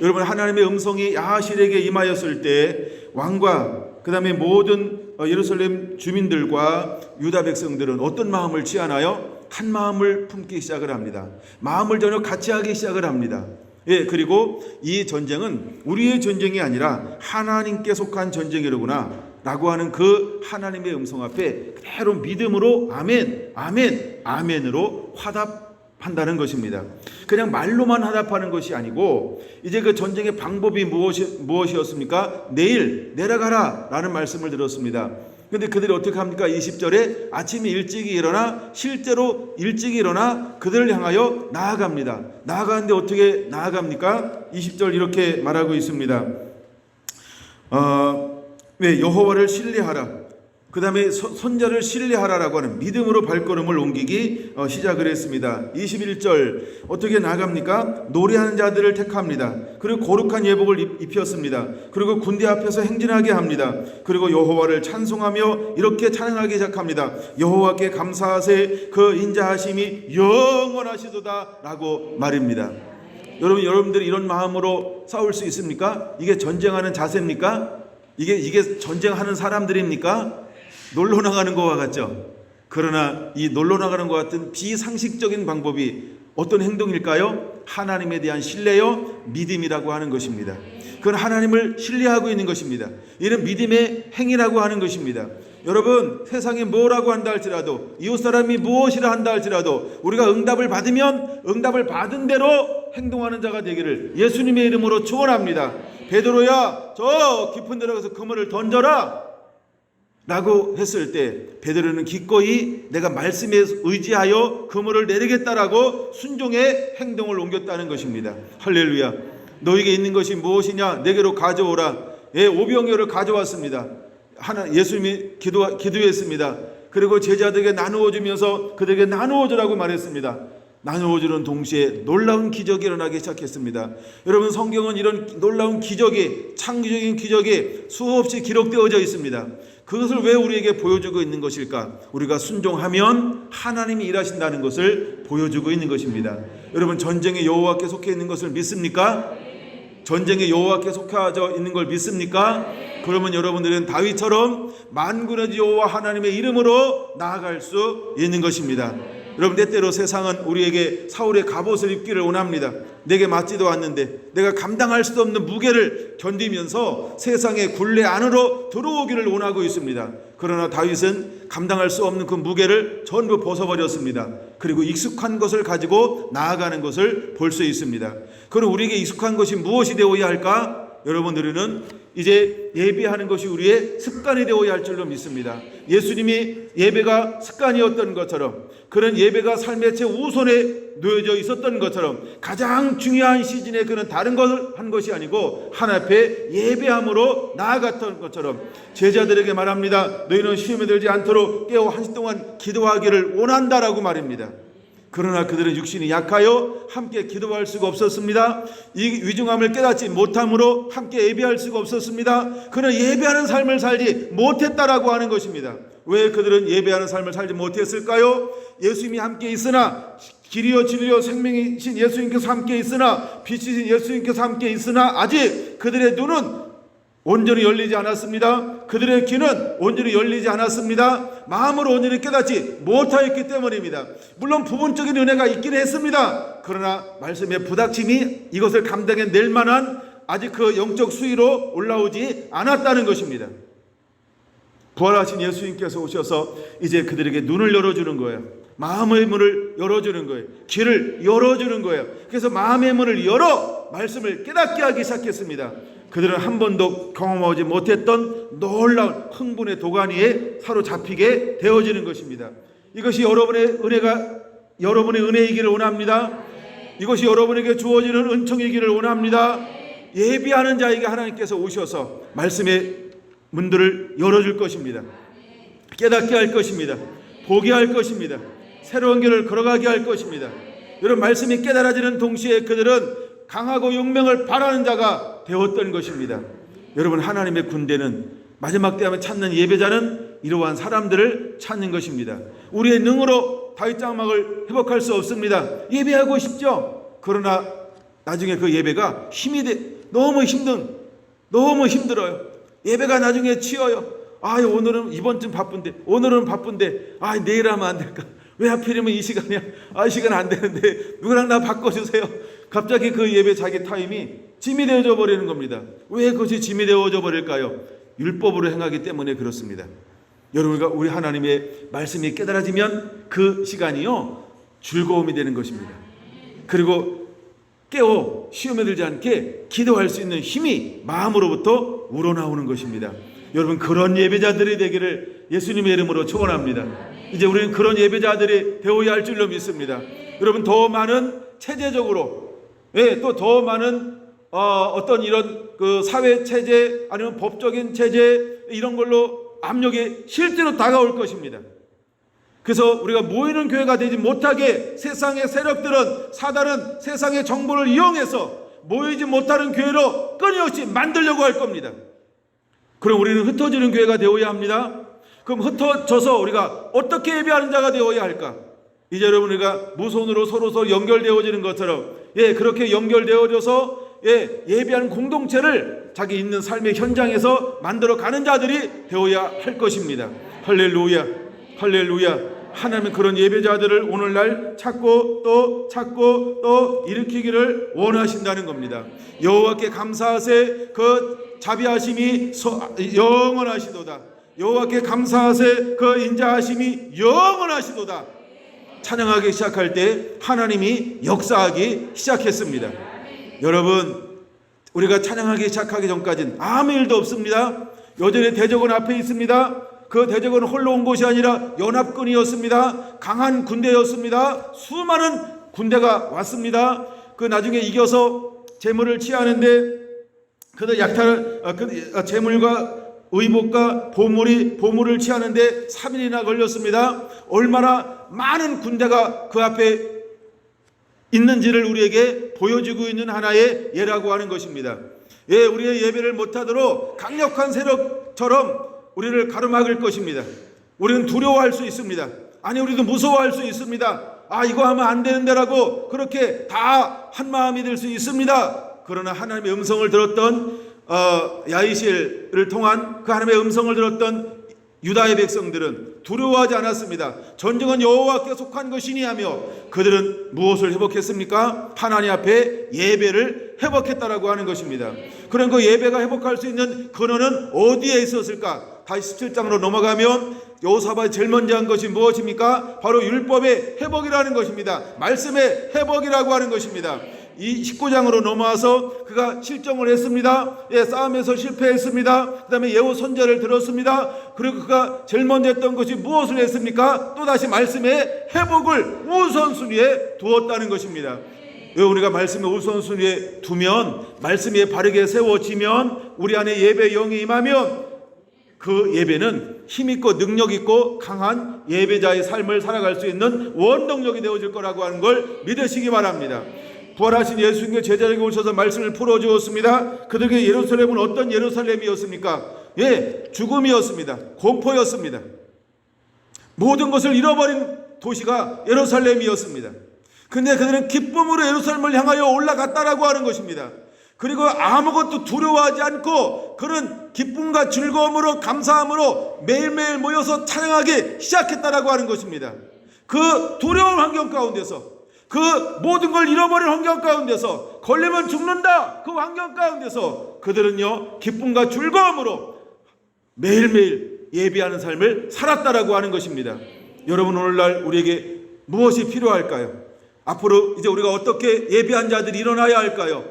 여러분, 하나님의 음성이 야하시엘에게 임하였을 때 왕과 그 다음에 모든 예루살렘 주민들과 유다 백성들은 어떤 마음을 취하나요? 한 마음을 품기 시작을 합니다. 마음을 전혀 같이 하기 시작을 합니다. 그리고 이 전쟁은 우리의 전쟁이 아니라 하나님께 속한 전쟁이로구나 라고 하는 그 하나님의 음성 앞에 그대로 믿음으로 아멘, 아멘, 아멘으로 화답한다는 것입니다. 그냥 말로만 화답하는 것이 아니고 이제 그 전쟁의 방법이 무엇이었습니까? 내일 내려가라 라는 말씀을 들었습니다. 근데 그들이 어떻게 합니까? 20절에 아침에 일찍이 일어나 실제로 일찍이 일어나 그들을 향하여 나아갑니다. 나아가는데 어떻게 나아갑니까? 20절 이렇게 말하고 있습니다. 여호와를 신뢰하라. 그 다음에 선자를 신뢰하라라고 하는 믿음으로 발걸음을 옮기기 시작을 했습니다. 21절 어떻게 나갑니까? 노래하는 자들을 택합니다. 그리고 거룩한 예복을 입혔습니다. 그리고 군대 앞에서 행진하게 합니다. 그리고 여호와를 찬송하며 이렇게 찬양하기 시작합니다. 여호와께 감사하세 그 인자하심이 영원하시도다 라고 말입니다. 여러분들이 이런 마음으로 싸울 수 있습니까? 이게 전쟁하는 자세입니까? 이게 전쟁하는 사람들입니까? 놀러 나가는 것과 같죠. 그러나 이 놀러 나가는 것 같은 비상식적인 방법이 어떤 행동일까요? 하나님에 대한 신뢰요, 믿음이라고 하는 것입니다. 그건 하나님을 신뢰하고 있는 것입니다. 이는 믿음의 행위라고 하는 것입니다. 여러분, 세상에 뭐라고 한다 할지라도, 이웃 사람이 무엇이라 한다 할지라도 우리가 응답을 받으면 응답을 받은 대로 행동하는 자가 되기를 예수님의 이름으로 축원합니다. 베드로야, 저 깊은 데 들어가서 그물을 던져라 라고 했을 때 베드로는 기꺼이 내가 말씀에 의지하여 그물을 내리겠다라고 순종의 행동을 옮겼다는 것입니다. 할렐루야. 너에게 있는 것이 무엇이냐? 내게로 가져오라. 오병이어를 가져왔습니다. 예수님이 기도했습니다. 그리고 제자들에게 나누어 주면서 그들에게 나누어 주라고 말했습니다. 나누어 주는 동시에 놀라운 기적이 일어나기 시작했습니다. 여러분, 성경은 이런 놀라운 기적이, 창조적인 기적이 수없이 기록되어져 있습니다. 그것을 왜 우리에게 보여주고 있는 것일까? 우리가 순종하면 하나님이 일하신다는 것을 보여주고 있는 것입니다. 여러분, 전쟁의 여호와께 속해 있는 것을 믿습니까? 전쟁의 여호와께 속하여 있는 걸 믿습니까? 그러면 여러분들은 다윗처럼 만군의 여호와 하나님의 이름으로 나아갈 수 있는 것입니다. 여러분, 때때로 세상은 우리에게 사울의 갑옷을 입기를 원합니다. 내게 맞지도 않는데 내가 감당할 수도 없는 무게를 견디면서 세상의 굴레 안으로 들어오기를 원하고 있습니다. 그러나 다윗은 감당할 수 없는 그 무게를 전부 벗어버렸습니다. 그리고 익숙한 것을 가지고 나아가는 것을 볼 수 있습니다. 그럼 우리에게 익숙한 것이 무엇이 되어야 할까? 여러분, 우리는 이제 예배하는 것이 우리의 습관이 되어야 할 줄로 믿습니다. 예수님이 예배가 습관이었던 것처럼, 그런 예배가 삶의 최우선에 놓여져 있었던 것처럼, 가장 중요한 시즌에 그는 다른 것을 한 것이 아니고 한 앞에 예배함으로 나아갔던 것처럼 제자들에게 말합니다. 너희는 시험에 들지 않도록 깨어 한 시 동안 기도하기를 원한다라고 말입니다. 그러나 그들은 육신이 약하여 함께 기도할 수가 없었습니다. 이 위중함을 깨닫지 못함으로 함께 예배할 수가 없었습니다. 그는 예배하는 삶을 살지 못했다라고 하는 것입니다. 왜 그들은 예배하는 삶을 살지 못했을까요? 예수님이 함께 있으나, 길이요 진리요 생명이신 예수님께서 함께 있으나, 빛이신 예수님께서 함께 있으나 아직 그들의 눈은 온전히 열리지 않았습니다. 그들의 귀는 온전히 열리지 않았습니다. 마음으로 온전히 깨닫지 못하였기 때문입니다. 물론 부분적인 은혜가 있긴 했습니다. 그러나 말씀의 부닥침이 이것을 감당해낼 만한 아직 그 영적 수위로 올라오지 않았다는 것입니다. 부활하신 예수님께서 오셔서 이제 그들에게 눈을 열어주는 거예요. 마음의 문을 열어주는 거예요. 귀를 열어주는 거예요. 그래서 마음의 문을 열어 말씀을 깨닫게 하기 시작했습니다. 그들은 한 번도 경험하지 못했던 놀라운 흥분의 도가니에 사로잡히게 되어지는 것입니다. 이것이 여러분의 은혜이기를 원합니다. 이것이 여러분에게 주어지는 은총이기를 원합니다. 예비하는 자에게 하나님께서 오셔서 말씀의 문들을 열어줄 것입니다. 깨닫게 할 것입니다. 보게 할 것입니다. 새로운 길을 걸어가게 할 것입니다. 여러분, 말씀이 깨달아지는 동시에 그들은 강하고 용맹을 바라는 자가 되었던 것입니다. 여러분, 하나님의 군대는 마지막 때 하면 찾는 예배자는 이러한 사람들을 찾는 것입니다. 우리의 능으로 다윗 장막을 회복할 수 없습니다. 예배하고 싶죠. 그러나 나중에 그 예배가 너무 힘들어요. 예배가 나중에 치여요. 오늘은 이번쯤 바쁜데, 오늘은 바쁜데, 내일 하면 안 될까? 왜 하필이면 이 시간이야? 이 시간 안 되는데 누구랑 나 바꿔주세요. 갑자기 그 예배 자기 타임이 짐이 되어져 버리는 겁니다. 왜 그것이 짐이 되어져 버릴까요? 율법으로 행하기 때문에 그렇습니다. 여러분과 우리 하나님의 말씀이 깨달아지면 그 시간이요 즐거움이 되는 것입니다. 그리고 깨어 시험에 들지 않게 기도할 수 있는 힘이 마음으로부터 우러나오는 것입니다. 여러분, 그런 예배자들이 되기를 예수님의 이름으로 축원합니다. 이제 우리는 그런 예배자들이 되어야 할 줄로 믿습니다. 여러분, 더 많은 체제적으로, 또 더 많은 어떤 이런 그 사회 체제 아니면 법적인 체제 이런 걸로 압력이 실제로 다가올 것입니다. 그래서 우리가 모이는 교회가 되지 못하게 세상의 세력들은, 사단은 세상의 정보를 이용해서 모이지 못하는 교회로 끊임없이 만들려고 할 겁니다. 그럼 우리는 흩어지는 교회가 되어야 합니다. 그럼 흩어져서 우리가 어떻게 예배하는 자가 되어야 할까? 이제 여러분, 우리가 무손으로 서로 연결되어지는 것처럼 그렇게 연결되어져서 예배하는 공동체를 자기 있는 삶의 현장에서 만들어가는 자들이 되어야 할 것입니다. 할렐루야, 할렐루야. 하나님은 그런 예배자들을 오늘날 찾고 또 일으키기를 원하신다는 겁니다. 여호와께 감사하세, 그 자비하심이 영원하시도다. 여호와께 감사하세, 그 인자하심이 영원하시도다. 찬양하기 시작할 때 하나님이 역사하기 시작했습니다. 여러분, 우리가 찬양하기 시작하기 전까지는 아무 일도 없습니다. 여전히 대적은 앞에 있습니다. 그 대적은 홀로 온 것이 아니라 연합군이었습니다. 강한 군대였습니다. 수많은 군대가 왔습니다. 그 나중에 이겨서 재물을 취하는데 그들 재물과 의복과 보물을 취하는데 3일이나 걸렸습니다. 얼마나 많은 군대가 그 앞에 있는지를 우리에게 보여주고 있는 하나의 예라고 하는 것입니다. 우리의 예배를 못하도록 강력한 세력처럼 우리를 가로막을 것입니다. 우리는 두려워할 수 있습니다. 우리도 무서워할 수 있습니다. 이거 하면 안 되는데라고 그렇게 다 한마음이 될 수 있습니다. 그러나 하나님의 음성을 들었던 야이실을 통한 그 하나님의 음성을 들었던 유다의 백성들은 두려워하지 않았습니다. 전쟁은 여호와께 속한 것이니 하며 그들은 무엇을 회복했습니까? 하나님 앞에 예배를 회복했다라고 하는 것입니다. 그런 그 예배가 회복할 수 있는 근원은 어디에 있었을까? 다시 17장으로 넘어가면 여호사밧이 제일 먼저 한 것이 무엇입니까? 바로 율법의 회복이라는 것입니다. 말씀의 회복이라고 하는 것입니다. 이 19장으로 넘어와서 그가 실정을 했습니다. 싸움에서 실패했습니다. 그 다음에 예후 선제를 들었습니다. 그리고 그가 제일 먼저 했던 것이 무엇을 했습니까? 또다시 말씀의 회복을 우선순위에 두었다는 것입니다. 우리가 말씀의 우선순위에 두면, 말씀이 바르게 세워지면, 우리 안에 예배 영이 임하면 그 예배는 힘있고 능력있고 강한 예배자의 삶을 살아갈 수 있는 원동력이 되어질 거라고 하는 걸 믿으시기 바랍니다. 부활하신 예수님께 제자에게 오셔서 말씀을 풀어주었습니다. 그들에게 예루살렘은 어떤 예루살렘이었습니까? 죽음이었습니다. 공포였습니다. 모든 것을 잃어버린 도시가 예루살렘이었습니다. 근데 그들은 기쁨으로 예루살렘을 향하여 올라갔다라고 하는 것입니다. 그리고 아무것도 두려워하지 않고 그런 기쁨과 즐거움으로 감사함으로 매일매일 모여서 찬양하기 시작했다라고 하는 것입니다. 그 두려운 환경 가운데서, 그 모든 걸 잃어버린 환경 가운데서, 걸리면 죽는다 그 환경 가운데서 그들은요 기쁨과 즐거움으로 매일매일 예배하는 삶을 살았다라고 하는 것입니다. 여러분, 오늘날 우리에게 무엇이 필요할까요? 앞으로 이제 우리가 어떻게 예배한 자들이 일어나야 할까요?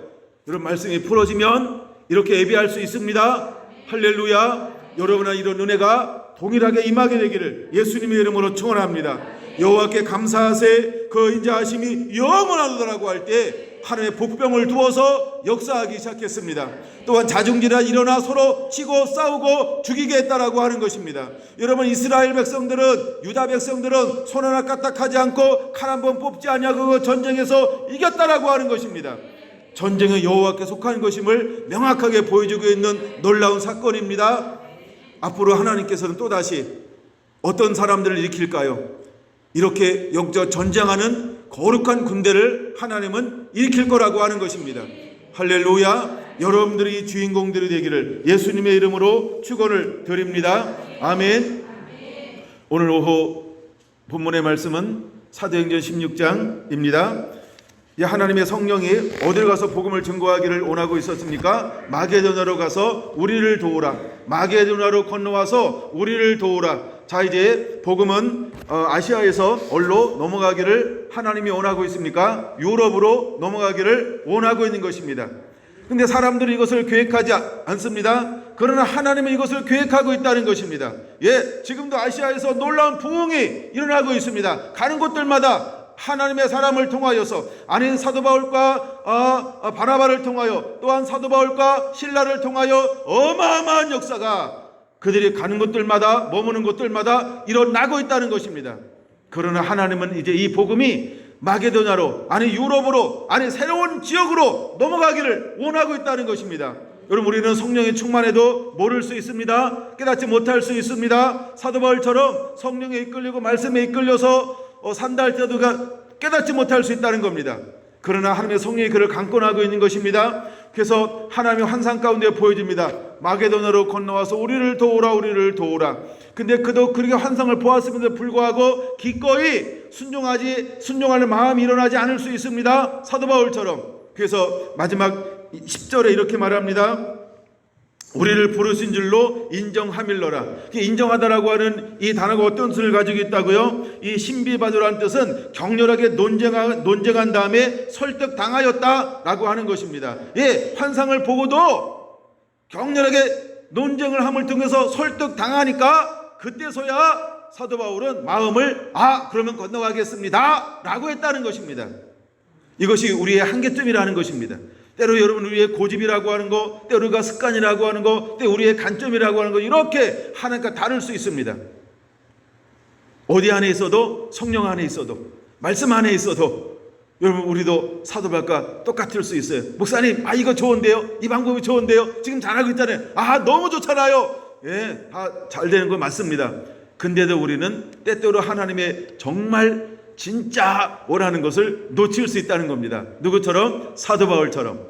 여러분, 말씀이 풀어지면 이렇게 예배할 수 있습니다. 할렐루야. 여러분의 이런 은혜가 동일하게 임하게 되기를 예수님의 이름으로 축원합니다. 여호와께 감사하세. 그 인자하심이 영원하도다라고 할 때 하나님의 복병을 두어서 역사하기 시작했습니다. 또한 자중질환 일어나 서로 치고 싸우고 죽이게 했다라고 하는 것입니다. 여러분, 이스라엘 백성들은, 유다 백성들은 손 하나 까딱하지 않고 칼 한 번 뽑지 않냐고 그 전쟁에서 이겼다라고 하는 것입니다. 전쟁은 여호와께 속한 것임을 명확하게 보여주고 있는 놀라운 사건입니다. 앞으로 하나님께서는 또다시 어떤 사람들을 일으킬까요? 이렇게 영적 전쟁하는 거룩한 군대를 하나님은 일으킬 거라고 하는 것입니다. 할렐루야. 여러분들이 주인공들이 되기를 예수님의 이름으로 축원을 드립니다. 아멘. 오늘 오후 본문의 말씀은 사도행전 16장입니다. 하나님의 성령이 어딜 가서 복음을 증거하기를 원하고 있었습니까? 마게도냐로 가서 우리를 도우라. 마게도냐로 건너와서 우리를 도우라. 자, 이제 복음은 아시아에서 어디로 넘어가기를 하나님이 원하고 있습니까? 유럽으로 넘어가기를 원하고 있는 것입니다. 근데 사람들이 이것을 계획하지 않습니다. 그러나 하나님은 이것을 계획하고 있다는 것입니다. 지금도 아시아에서 놀라운 부흥이 일어나고 있습니다. 가는 곳들마다 하나님의 사람을 통하여서, 아닌 사도 바울과 바나바를 통하여, 또한 사도 바울과 실라를 통하여 어마어마한 역사가 그들이 가는 곳들마다, 머무는 곳들마다 일어나고 있다는 것입니다. 그러나 하나님은 이제 이 복음이 마게도냐로, 아니 유럽으로, 아니 새로운 지역으로 넘어가기를 원하고 있다는 것입니다. 여러분, 우리는 성령의 충만해도 모를 수 있습니다. 깨닫지 못할 수 있습니다. 사도 바울처럼 성령에 이끌리고 말씀에 이끌려서 산다 할 때도 깨닫지 못할 수 있다는 겁니다. 그러나 하나님의 성령이 그를 강권하고 있는 것입니다. 그래서 하나님의 환상 가운데 보여집니다. 마게도냐로 건너와서 우리를 도우라, 우리를 도우라. 근데 그도 그렇게 환상을 보았음에도 불구하고 기꺼이 순종하는 마음이 일어나지 않을 수 있습니다. 사도 바울처럼. 그래서 마지막 10절에 이렇게 말합니다. 우리를 부르신 줄로 인정하밀러라. 인정하다라고 하는 이 단어가 어떤 뜻을 가지고 있다고요? 이 신비받으라는 뜻은 격렬하게 논쟁한 다음에 설득당하였다라고 하는 것입니다. 환상을 보고도 격렬하게 논쟁을 함을 통해서 설득당하니까 그때서야 사도 바울은 마음을 그러면 건너가겠습니다 라고 했다는 것입니다. 이것이 우리의 한계점이라는 것입니다. 때로 여러분, 우리의 고집이라고 하는 거, 때로 우리가 습관이라고 하는 거, 때로 우리의 단점이라고 하는 거, 이렇게 하나님과 다를 수 있습니다. 어디 안에 있어도, 성령 안에 있어도, 말씀 안에 있어도 여러분, 우리도 사도 바울과 똑같을 수 있어요. 목사님, 이거 좋은데요? 이 방법이 좋은데요? 지금 잘하고 있잖아요. 너무 좋잖아요. 다 잘 되는 거 맞습니다. 근데도 우리는 때때로 하나님의 정말 진짜 원하는 것을 놓칠 수 있다는 겁니다. 누구처럼? 사도 바울처럼.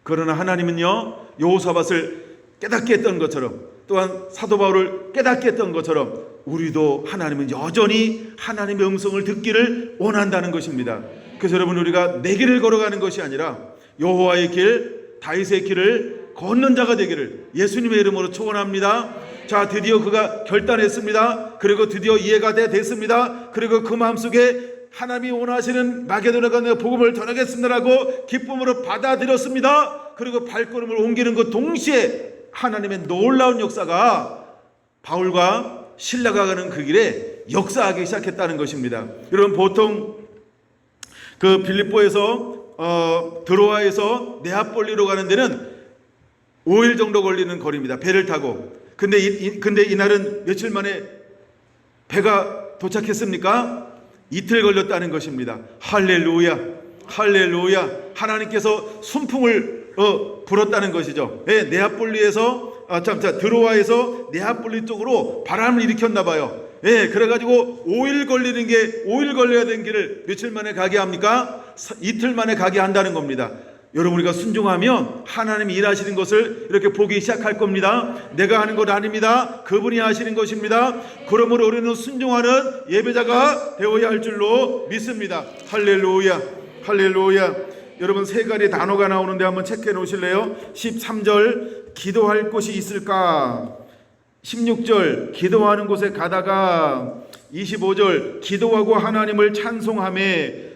그러나 하나님은요, 여호사밧을 깨닫게 했던 것처럼, 또한 사도 바울을 깨닫게 했던 것처럼 우리도 하나님은 여전히 하나님의 음성을 듣기를 원한다는 것입니다. 그래서 여러분, 우리가 내 길을 걸어가는 것이 아니라 여호와의 길, 다윗의 길을 걷는 자가 되기를 예수님의 이름으로 축원합니다. 자, 드디어 그가 결단했습니다. 그리고 드디어 이해가 됐습니다. 그리고 그 마음속에 하나님이 원하시는 마게도냐 가는 복음을 전하겠습니다라고 기쁨으로 받아들였습니다. 그리고 발걸음을 옮기는 것 동시에 하나님의 놀라운 역사가 바울과 실라가 가는 그 길에 역사하기 시작했다는 것입니다. 여러분, 보통 그 빌립보에서 드로아에서 네아폴리로 가는 데는 5일 정도 걸리는 거리입니다. 배를 타고. 근데 이날은 며칠 만에 배가 도착했습니까? 이틀 걸렸다는 것입니다. 할렐루야, 할렐루야. 하나님께서 순풍을 불었다는 것이죠. 네, 드로아에서 네아폴리 쪽으로 바람을 일으켰나 봐요. 예, 그래가지고 5일 걸려야 되는 길을 며칠 만에 가게 합니까? 이틀 만에 가게 한다는 겁니다. 여러분, 우리가 순종하면 하나님이 일하시는 것을 이렇게 보기 시작할 겁니다. 내가 하는 것 아닙니다. 그분이 하시는 것입니다. 그러므로 우리는 순종하는 예배자가 되어야 할 줄로 믿습니다. 할렐루야, 할렐루야. 여러분, 세 가지 단어가 나오는데 한번 체크해 놓으실래요? 13절 기도할 곳이 있을까? 16절 기도하는 곳에 가다가, 25절 기도하고 하나님을 찬송하며,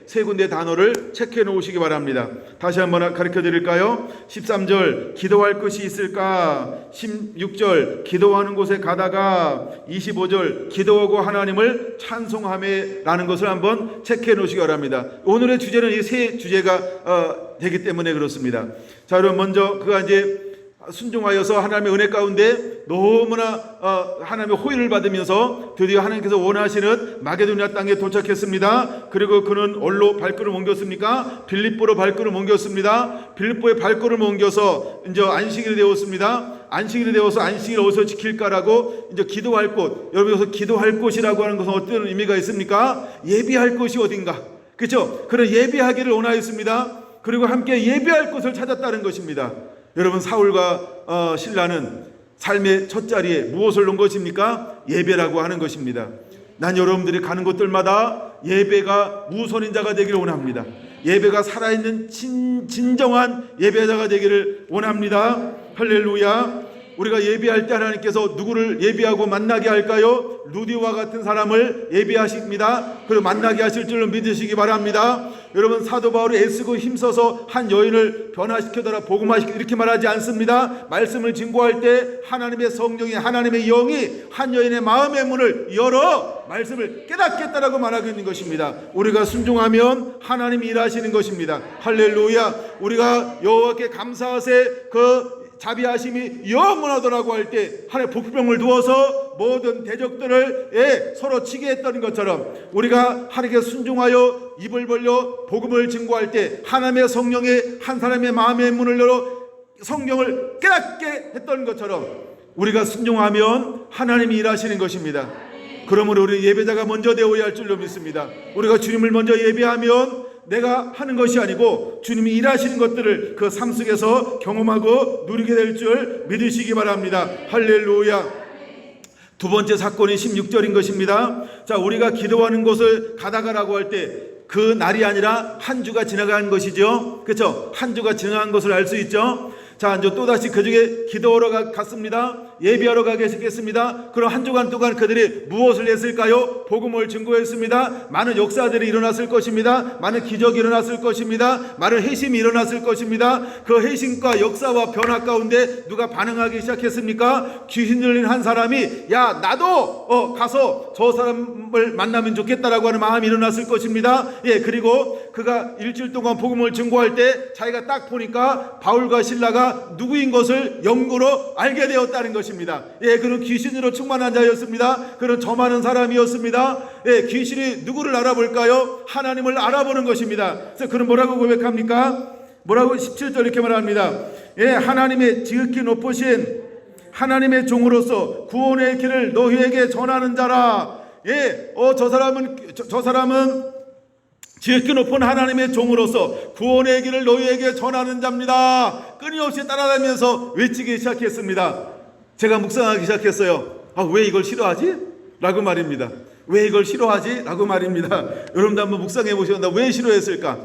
세 군데 단어를 체크해 놓으시기 바랍니다. 다시 한번 가르쳐 드릴까요? 13절 기도할 것이 있을까? 16절 기도하는 곳에 가다가, 25절 기도하고 하나님을 찬송하며 라는 것을 한번 체크해 놓으시기 바랍니다. 오늘의 주제는 이 세 주제가 되기 때문에 그렇습니다. 자, 여러분, 먼저 그가 이제 순종하여서 하나님의 은혜 가운데 너무나 하나님의 호의를 받으면서 드디어 하나님께서 원하시는 마게도냐 땅에 도착했습니다. 그리고 그는 어디로 발걸음 옮겼습니까? 빌립보로 발걸음 옮겼습니다. 빌립보에 발걸음 옮겨서 이제 안식일이 되었습니다. 안식일이 되어서 안식일을 어디서 지킬까라고 이제 기도할 곳. 여러분, 여기서 기도할 곳이라고 하는 것은 어떤 의미가 있습니까? 예비할 곳이 어딘가, 그렇죠? 그런 예비하기를 원하였습니다. 그리고 함께 예비할 곳을 찾았다는 것입니다. 여러분, 사울과 신라는 삶의 첫 자리에 무엇을 놓은 것입니까? 예배라고 하는 것입니다. 난 여러분들이 가는 곳들마다 예배가 우선인 자가 되기를 원합니다. 예배가 살아있는 진정한 예배자가 되기를 원합니다. 할렐루야. 우리가 예배할 때 하나님께서 누구를 예배하고 만나게 할까요? 루디와 같은 사람을 예배하십니다. 그리고 만나게 하실 줄로 믿으시기 바랍니다. 여러분, 사도 바울이 애쓰고 힘써서 한 여인을 변화시켜달라, 복음화시켜, 이렇게 말하지 않습니다. 말씀을 증거할 때 하나님의 성령이, 하나님의 영이 한 여인의 마음의 문을 열어 말씀을 깨닫겠다라고 말하고 있는 것입니다. 우리가 순종하면 하나님이 일하시는 것입니다. 할렐루야. 우리가 여호와께 감사하세, 그 자비하심이 영원하더라고 할 때 하나님의 복병을 두어서 모든 대적들을 서로 치게 했던 것처럼, 우리가 하나님께 순종하여 입을 벌려 복음을 증거할 때 하나님의 성령의 한 사람의 마음의 문을 열어 성경을 깨닫게 했던 것처럼 우리가 순종하면 하나님이 일하시는 것입니다. 그러므로 우리 예배자가 먼저 되어야 할 줄로 믿습니다. 우리가 주님을 먼저 예배하면 내가 하는 것이 아니고 주님이 일하시는 것들을 그 삶 속에서 경험하고 누리게 될 줄 믿으시기 바랍니다. 할렐루야. 두 번째 사건이 16절인 것입니다. 자, 우리가 기도하는 곳을 가다가라고 할 때 그 날이 아니라 한 주가 지나간 것이죠. 그렇죠? 한 주가 지나간 것을 알 수 있죠. 자, 이제 또다시 그 중에 기도하러 갔습니다. 예비하러 가 계시겠습니다. 그럼 한 주간 동안 그들이 무엇을 했을까요? 복음을 증거했습니다. 많은 역사들이 일어났을 것입니다. 많은 기적이 일어났을 것입니다. 많은 회심이 일어났을 것입니다. 그 회심과 역사와 변화 가운데 누가 반응하기 시작했습니까? 귀신 들린 한 사람이, 야, 나도 가서 저 사람을 만나면 좋겠다라고 하는 마음이 일어났을 것입니다. 예, 그리고 그가 일주일 동안 복음을 증거할 때 자기가 딱 보니까 바울과 신라가 누구인 것을 영구로 알게 되었다는 것입니다. 예, 그는 귀신으로 충만한 자였습니다. 그는 점하는 사람이었습니다. 예, 귀신이 누구를 알아볼까요? 하나님을 알아보는 것입니다. 그래서 그는 뭐라고 고백합니까? 뭐라고 17절 이렇게 말합니다. 예, 하나님의 지극히 높으신 하나님의 종으로서 구원의 길을 너희에게 전하는 자라. 예, 저 사람은 지극히 높은 하나님의 종으로서 구원의 길을 너희에게 전하는 자입니다. 끊임없이 따라다니면서 외치기 시작했습니다. 제가 묵상하기 시작했어요. 왜 이걸 싫어하지? 라고 말입니다. 왜 이걸 싫어하지? 라고 말입니다. 여러분도 한번 묵상해 보시면 왜 싫어했을까?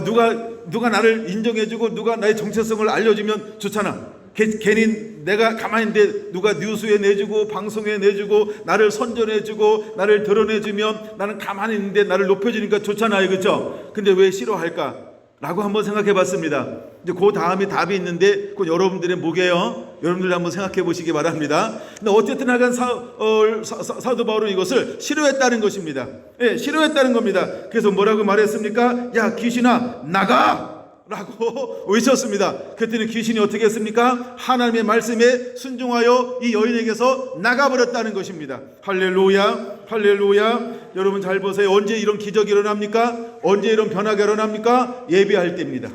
누가 나를 인정해주고 누가 나의 정체성을 알려주면 좋잖아. 괜히 내가 가만히 있는데 누가 뉴스에 내주고 방송에 내주고 나를 선전해주고 나를 드러내주면 나는 가만히 있는데 나를 높여주니까 좋잖아요. 그렇죠? 근데 왜 싫어할까? 라고 한번 생각해 봤습니다. 이제 그 다음에 답이 있는데 그 여러분들의 목에요. 여러분들 한번 생각해 보시기 바랍니다. 근데 어쨌든 하간 사도 바울은 이것을 싫어했다는 것입니다. 예, 싫어했다는 겁니다. 그래서 뭐라고 말했습니까? 야, 귀신아, 나가! 라고 외쳤습니다. 그랬더니 귀신이 어떻게 했습니까? 하나님의 말씀에 순종하여 이 여인에게서 나가버렸다는 것입니다. 할렐루야, 할렐루야. 여러분 잘 보세요. 언제 이런 기적이 일어납니까? 언제 이런 변화가 일어납니까? 예배할 때입니다.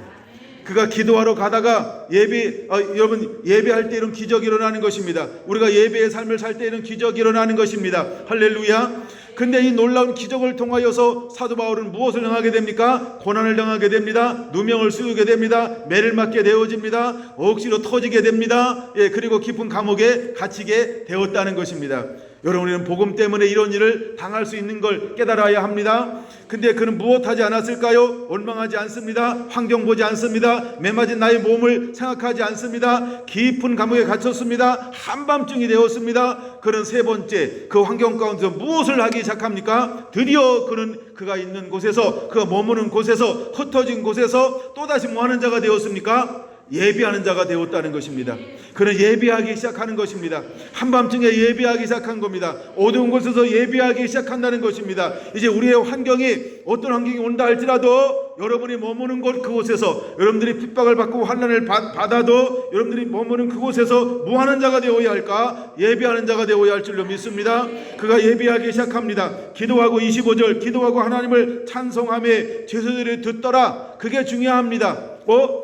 그가 기도하러 가다가 여러분 예배할 때 이런 기적이 일어나는 것입니다. 우리가 예배의 삶을 살 때 이런 기적이 일어나는 것입니다. 할렐루야. 근데 이 놀라운 기적을 통하여서 사도 바울은 무엇을 당하게 됩니까? 고난을 당하게 됩니다. 누명을 씌우게 됩니다. 매를 맞게 되어집니다. 억지로 터지게 됩니다. 예, 그리고 깊은 감옥에 갇히게 되었다는 것입니다. 여러분, 우리는 복음 때문에 이런 일을 당할 수 있는 걸 깨달아야 합니다. 근데 그는 무엇하지 않았을까요? 원망하지 않습니다. 환경 보지 않습니다. 매맞은 나의 몸을 생각하지 않습니다. 깊은 감옥에 갇혔습니다. 한밤중이 되었습니다. 그는 세 번째 그 환경 가운데서 무엇을 하기 시작합니까? 드디어 그가 있는 곳에서, 그가 머무는 곳에서, 흩어진 곳에서 또다시 뭐하는 자가 되었습니까? 예배하는 자가 되었다는 것입니다. 그는 예배하기 시작하는 것입니다. 한밤중에 예배하기 시작한 겁니다. 어두운 곳에서 예배하기 시작한다는 것입니다. 이제 우리의 환경이 어떤 환경이 온다 할지라도 여러분이 머무는 곳 그곳에서, 여러분들이 핍박을 받고 환난을 받아도 여러분들이 머무는 그곳에서 뭐하는 자가 되어야 할까? 예배하는 자가 되어야 할 줄로 믿습니다. 그가 예배하기 시작합니다. 기도하고 25절 기도하고 하나님을 찬송하며 제사들이 듣더라. 그게 중요합니다.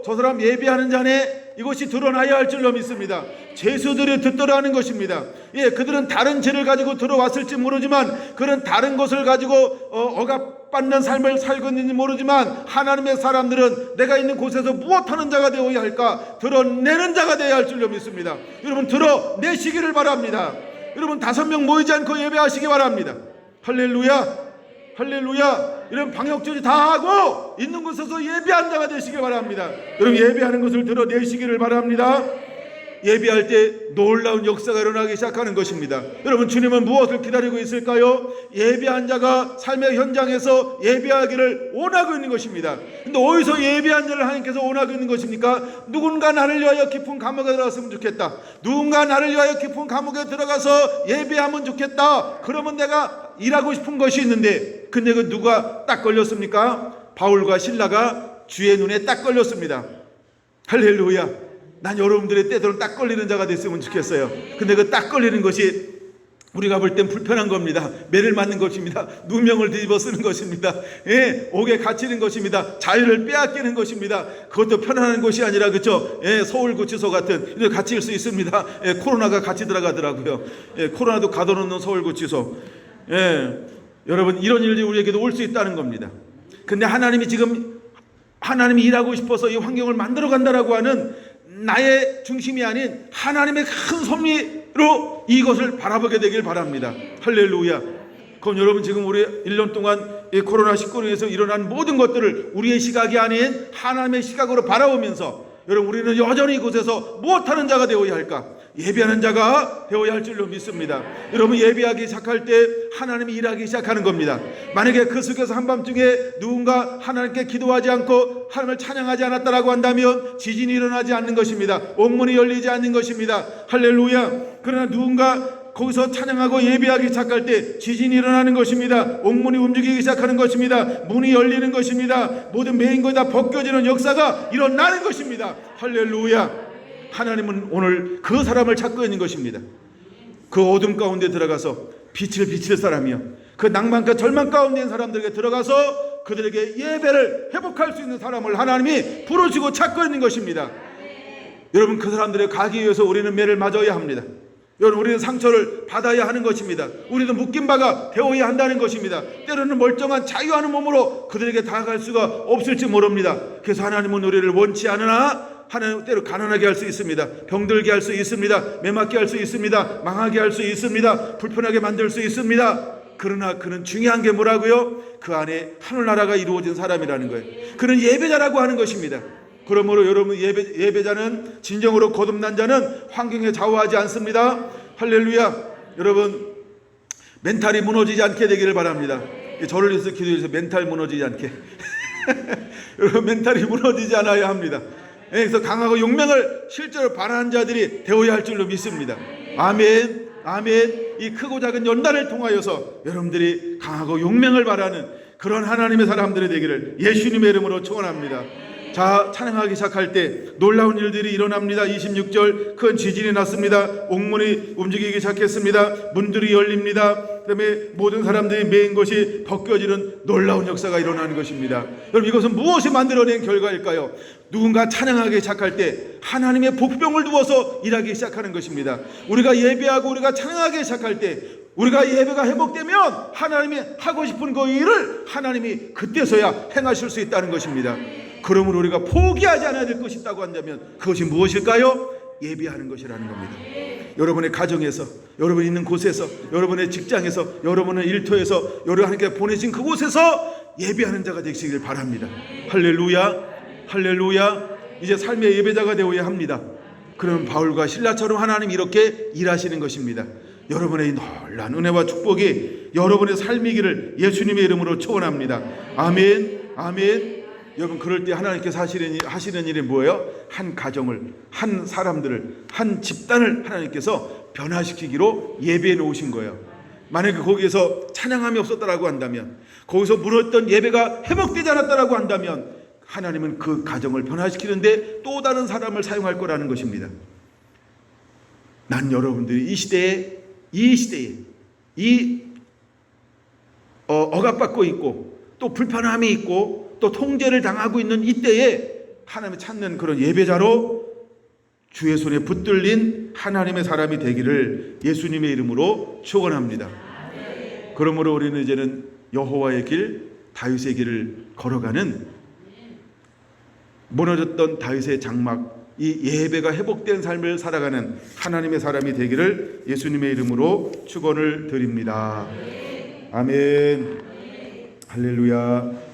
저 사람 예배하는 자네, 이것이 드러나야 할 줄로 믿습니다. 제수들이 듣더라는 것입니다. 예, 그들은 다른 죄를 가지고 들어왔을지 모르지만, 그런 다른 것을 가지고 억압받는 삶을 살고 있는지 모르지만, 하나님의 사람들은 내가 있는 곳에서 무엇하는 자가 되어야 할까? 드러내는 자가 되어야 할 줄로 믿습니다. 여러분, 드러내시기를 바랍니다. 여러분 5명 모이지 않고 예배하시기 바랍니다. 할렐루야, 할렐루야. 이런 방역조치 다 하고 있는 곳에서 예배한 자가 되시기 바랍니다. 여러분, 예배하는 것을 드러내시기를 바랍니다. 예배할 때 놀라운 역사가 일어나기 시작하는 것입니다. 여러분, 주님은 무엇을 기다리고 있을까요? 예배한 자가 삶의 현장에서 예배하기를 원하고 있는 것입니다. 근데 어디서 예배한 자를 하나님께서 원하고 있는 것입니까? 누군가 나를 위하여 깊은 감옥에 들어갔으면 좋겠다. 누군가 나를 위하여 깊은 감옥에 들어가서 예배하면 좋겠다. 그러면 내가 일하고 싶은 것이 있는데, 근데 그 누가 딱 걸렸습니까? 바울과 실라가 주의 눈에 딱 걸렸습니다. 할렐루야. 난 여러분들의 때들은 딱 걸리는 자가 됐으면 좋겠어요. 근데 그 딱 걸리는 것이 우리가 볼 땐 불편한 겁니다. 매를 맞는 것입니다. 누명을 뒤집어 쓰는 것입니다. 예, 옥에 갇히는 것입니다. 자유를 빼앗기는 것입니다. 그것도 편안한 것이 아니라, 그렇죠? 예, 서울구치소 같은 이런 갇힐 수 있습니다. 예, 코로나가 같이 들어가더라고요. 예, 코로나도 가둬놓는 서울구치소. 예, 여러분, 이런 일들이 우리에게도 올 수 있다는 겁니다. 근데 하나님이 일하고 싶어서 이 환경을 만들어 간다라고 하는 나의 중심이 아닌 하나님의 큰 섭리로 이것을 바라보게 되길 바랍니다. 할렐루야. 그럼 여러분, 지금 우리 1년 동안 이 코로나19로 인해서 일어난 모든 것들을 우리의 시각이 아닌 하나님의 시각으로 바라보면서, 여러분, 우리는 여전히 이곳에서 무엇하는 자가 되어야 할까? 예배하는 자가 되어야 할 줄로 믿습니다. 여러분, 예배하기 시작할 때 하나님이 일하기 시작하는 겁니다. 만약에 그 속에서 한밤중에 누군가 하나님께 기도하지 않고 하나님을 찬양하지 않았다라고 한다면 지진이 일어나지 않는 것입니다. 옥문이 열리지 않는 것입니다. 할렐루야. 그러나 누군가 거기서 찬양하고 예배하기 시작할 때 지진이 일어나는 것입니다. 옥문이 움직이기 시작하는 것입니다. 문이 열리는 것입니다. 모든 메인 것이 다 벗겨지는 역사가 일어나는 것입니다. 할렐루야. 하나님은 오늘 그 사람을 찾고 있는 것입니다. 그 어둠 가운데 들어가서 빛을 비칠 사람이요, 그 낭만과 절망 가운데 있는 사람들에게 들어가서 그들에게 예배를 회복할 수 있는 사람을 하나님이 부르시고 찾고 있는 것입니다. 여러분, 그 사람들의 가기 위해서 우리는 매를 맞아야 합니다. 여러분, 우리는 상처를 받아야 하는 것입니다. 우리도 묶인 바가 되어야 한다는 것입니다. 때로는 멀쩡한 자유하는 몸으로 그들에게 다가갈 수가 없을지 모릅니다. 그래서 하나님은 우리를 원치 않으나 하나님 때로 가난하게 할 수 있습니다. 병들게 할 수 있습니다. 매맞게 할 수 있습니다. 망하게 할 수 있습니다. 불편하게 만들 수 있습니다. 그러나 그는 중요한 게 뭐라고요? 그 안에 하늘나라가 이루어진 사람이라는 거예요. 그는 예배자라고 하는 것입니다. 그러므로 여러분, 예배자는, 진정으로 거듭난 자는 환경에 좌우하지 않습니다. 할렐루야. 여러분, 멘탈이 무너지지 않게 되기를 바랍니다. 저를 위해서 기도해서 멘탈 무너지지 않게. 여러분, 멘탈이 무너지지 않아야 합니다. 그래서 강하고 용맹을 실제로 바라는 자들이 되어야 할 줄로 믿습니다. 아멘, 아멘. 이 크고 작은 연단을 통하여서 여러분들이 강하고 용맹을 바라는 그런 하나님의 사람들이 되기를 예수님의 이름으로 축원합니다. 자, 찬양하기 시작할 때 놀라운 일들이 일어납니다. 26절, 큰 지진이 났습니다. 옥문이 움직이기 시작했습니다. 문들이 열립니다. 그 다음에 모든 사람들이 메인 것이 벗겨지는 놀라운 역사가 일어나는 것입니다. 여러분, 이것은 무엇이 만들어낸 결과일까요? 누군가 찬양하기 시작할 때 하나님의 복병을 두어서 일하기 시작하는 것입니다. 우리가 예배하고 우리가 찬양하기 시작할 때, 우리가 예배가 회복되면 하나님이 하고 싶은 그 일을 하나님이 그때서야 행하실 수 있다는 것입니다. 그러므로 우리가 포기하지 않아야 될 것이 있다고 한다면 그것이 무엇일까요? 예배하는 것이라는 겁니다. 여러분의 가정에서, 여러분이 있는 곳에서, 여러분의 직장에서, 여러분의 일터에서, 여러분 하나님께 보내신 그곳에서 예배하는 자가 되시길 바랍니다. 할렐루야, 할렐루야. 이제 삶의 예배자가 되어야 합니다. 그럼 바울과 실라처럼 하나님 이렇게 일하시는 것입니다. 여러분의 놀라운 은혜와 축복이 여러분의 삶이기를 예수님의 이름으로 축원합니다. 아멘, 아멘. 여러분, 그럴 때 하나님께서 하시는 일이 뭐예요? 한 가정을, 한 사람들을, 한 집단을 하나님께서 변화시키기로 예배해 놓으신 거예요. 만약에 거기에서 찬양함이 없었다라고 한다면, 거기서 물었던 예배가 회복되지 않았다라고 한다면 하나님은 그 가정을 변화시키는데 또 다른 사람을 사용할 거라는 것입니다. 난 여러분들이 이 시대에 억압받고 있고 또 불편함이 있고 또 통제를 당하고 있는 이때에 하나님을 찾는 그런 예배자로 주의 손에 붙들린 하나님의 사람이 되기를 예수님의 이름으로 축원합니다. 그러므로 우리는 이제는 여호와의 길, 다윗의 길을 걸어가는 무너졌던 다윗의 장막, 이 예배가 회복된 삶을 살아가는 하나님의 사람이 되기를 예수님의 이름으로 축원을 드립니다. 아멘. 할렐루야.